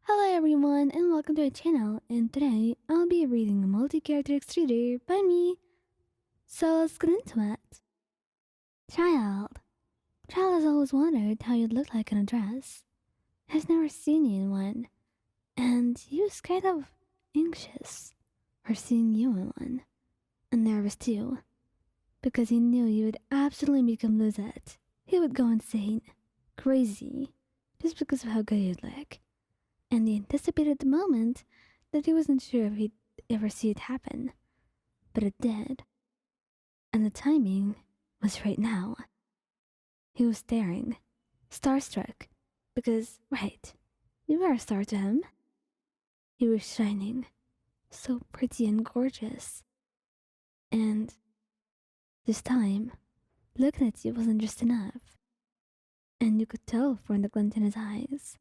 Hello everyone and welcome to our channel, and today I'll be reading a multi-character extruder by me. So let's get into it. Child. Child has always wondered how you'd look like in a dress. Has never seen you in one, and he was kind of anxious for seeing you in one. And nervous too, because he knew you would absolutely become lose it. He would go insane, crazy, just because of how good you'd look. And he anticipated the moment that he wasn't sure if he'd ever see it happen. But it did. And the timing was right now. He was staring, starstruck, because, right, you were a star to him. You were shining, so pretty and gorgeous. And this time, looking at you wasn't just enough. And you could tell from the glint in his eyes.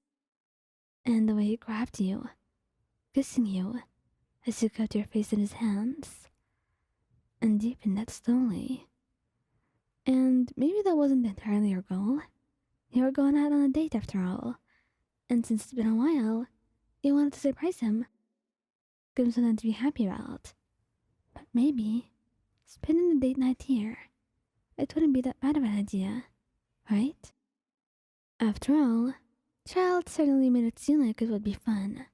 And the way he grabbed you, kissing you as you kept your face in his hands, and deepened that slowly. And maybe that wasn't entirely your goal. You were going out on a date after all, and since it's been a while, you wanted to surprise him, give him something to be happy about. But maybe spending the date night here, it wouldn't be that bad of an idea, right? After all, Child certainly made it seem like it would be fun,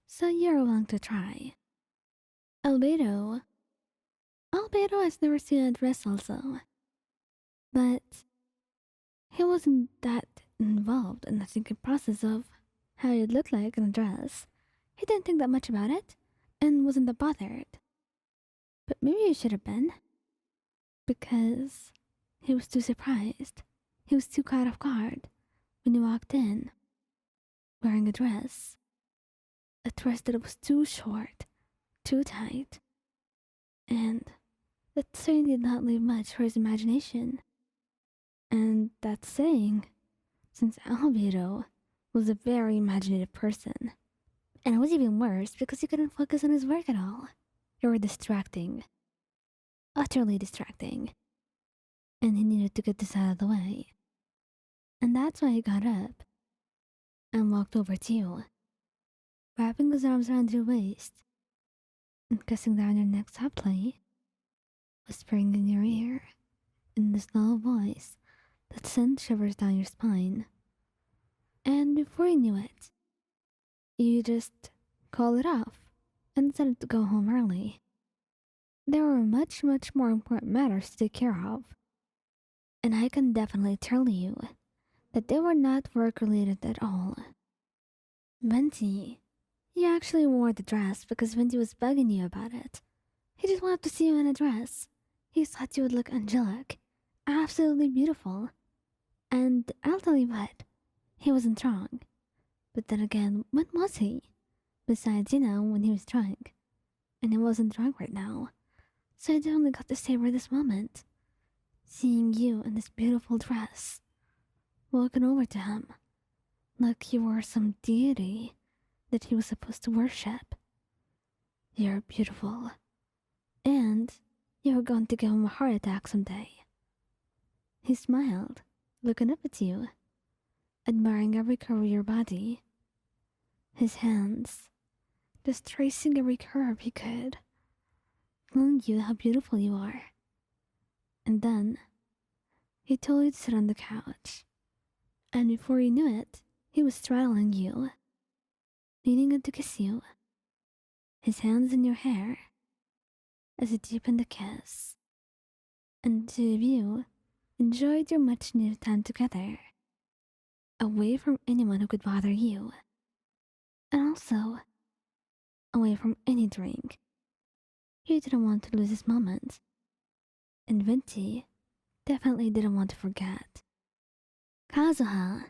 so you're willing to try. Albedo. Albedo has never seen a dress also, but he wasn't that involved in the thinking process of how you'd look like in a dress. He didn't think that much about it, and wasn't that bothered. But maybe he should have been, because he was too surprised. He was too caught off guard when you walked in, wearing a dress that was too short, too tight, and that certainly did not leave much for his imagination. And that's saying, since Albedo was a very imaginative person. And it was even worse because he couldn't focus on his work at all. You were distracting. Utterly distracting. And he needed to get this out of the way. And that's why he got up and walked over to you, wrapping his arms around your waist and kissing down your neck softly, whispering in your ear in this low voice that sent shivers down your spine. And before you knew it, you just called it off and decided to go home early. There were much more important matters to take care of. And I can definitely tell you that they were not work related at all. Venti, you actually wore the dress because Venti was bugging you about it. He just wanted to see you in a dress. He thought you would look angelic, absolutely beautiful. And I'll tell you what, he wasn't wrong. But then again, when was he? Besides, when he was drunk. And he wasn't drunk right now. So I definitely got to savor this moment. Seeing you in this beautiful dress. Walking over to him. Like you were some deity that he was supposed to worship. You're beautiful. And you were going to give him a heart attack someday. He smiled, looking up at you, admiring every curve of your body. His hands, just tracing every curve he could, telling you how beautiful you are. And then, he told you to sit on the couch. And before you knew it, he was straddling you, leaning in to kiss you, his hands in your hair, as he deepened the kiss. And the two of you enjoyed your much needed time together, away from anyone who could bother you. And also, away from any drink. You didn't want to lose this moment. And Venti definitely didn't want to forget. Kazuha.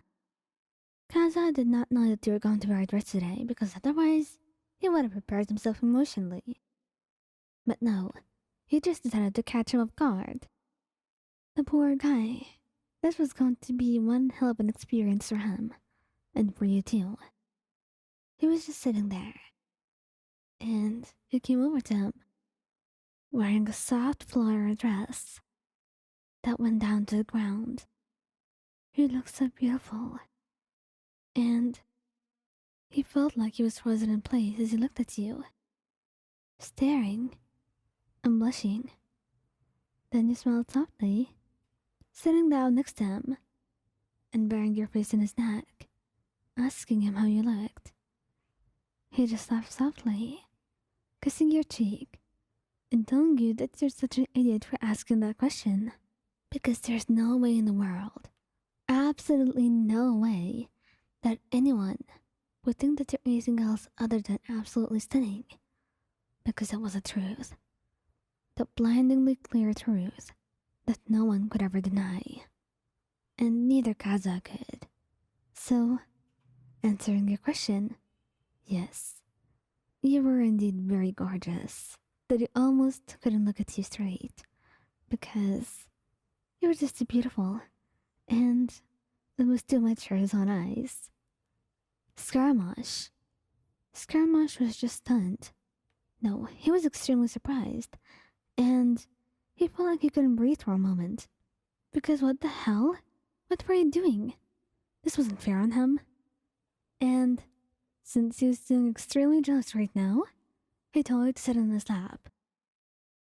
Kazuha did not know that you were going to wear a dress today because otherwise he would have prepared himself emotionally. But no, he just decided to catch him off guard. The poor guy. This was going to be one hell of an experience for him, and for you too. He was just sitting there, and you came over to him, wearing a soft floral dress that went down to the ground. You looked so beautiful, and he felt like he was frozen in place as he looked at you, staring and blushing. Then you smiled softly, sitting down next to him and burying your face in his neck, asking him how you looked. He just laughed softly, kissing your cheek, and telling you that you're such an idiot for asking that question. Because there's no way in the world, absolutely no way, that anyone would think that you're anything else other than absolutely stunning. Because it was the truth. The blindingly clear truth that no one could ever deny. And neither Kazuha could. So, answering your question, yes, you were indeed very gorgeous, that he almost couldn't look at you straight, because you were just too beautiful, and it was too much for his own eyes. Scaramouche. Scaramouche was just stunned. No, he was extremely surprised, and he felt like he couldn't breathe for a moment. Because what the hell? What were you doing? This wasn't fair on him. And since he was feeling extremely jealous right now, he told you to sit on his lap,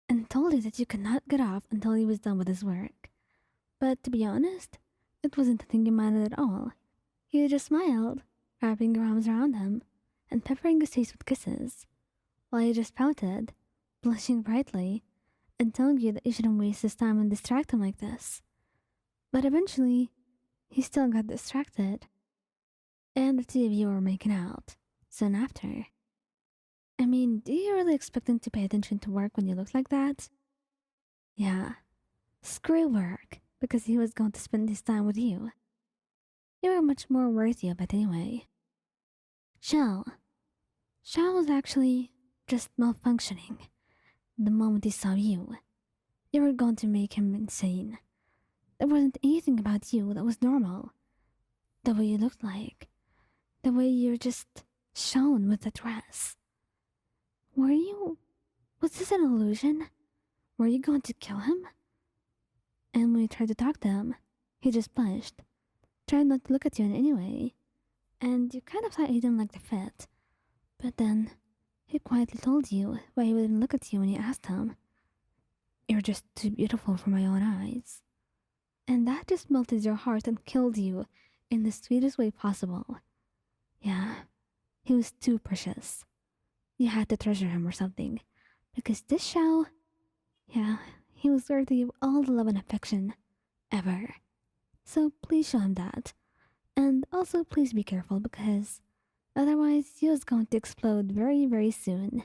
and told you that you could not get off until he was done with his work. But to be honest, it wasn't a thing you minded at all. You just smiled, wrapping your arms around him, and peppering his face with kisses, while he just pouted, blushing brightly, and telling you that you shouldn't waste his time and distract him like this. But eventually, he still got distracted, and the two of you were making out soon after. I mean, do you really expect him to pay attention to work when you look like that? Yeah, screw work, because he was going to spend his time with you. You were much more worthy of it anyway. Xiao. Xiao was actually just malfunctioning. The moment he saw you, you were going to make him insane. There wasn't anything about you that was normal. The way you looked like, the way you just shone with the dress. Was this an illusion? Were you going to kill him? And when you tried to talk to him, he just blushed, tried not to look at you in any way, and you kind of thought he didn't like the fit. But then, he quietly told you why he wouldn't look at you when you asked him. You're just too beautiful for my own eyes. And that just melted your heart and killed you in the sweetest way possible. Yeah, he was too precious. You had to treasure him or something, because this Xiao, yeah, he was worthy of all the love and affection, ever. So please show him that. And also please be careful, because otherwise he was going to explode very, very soon.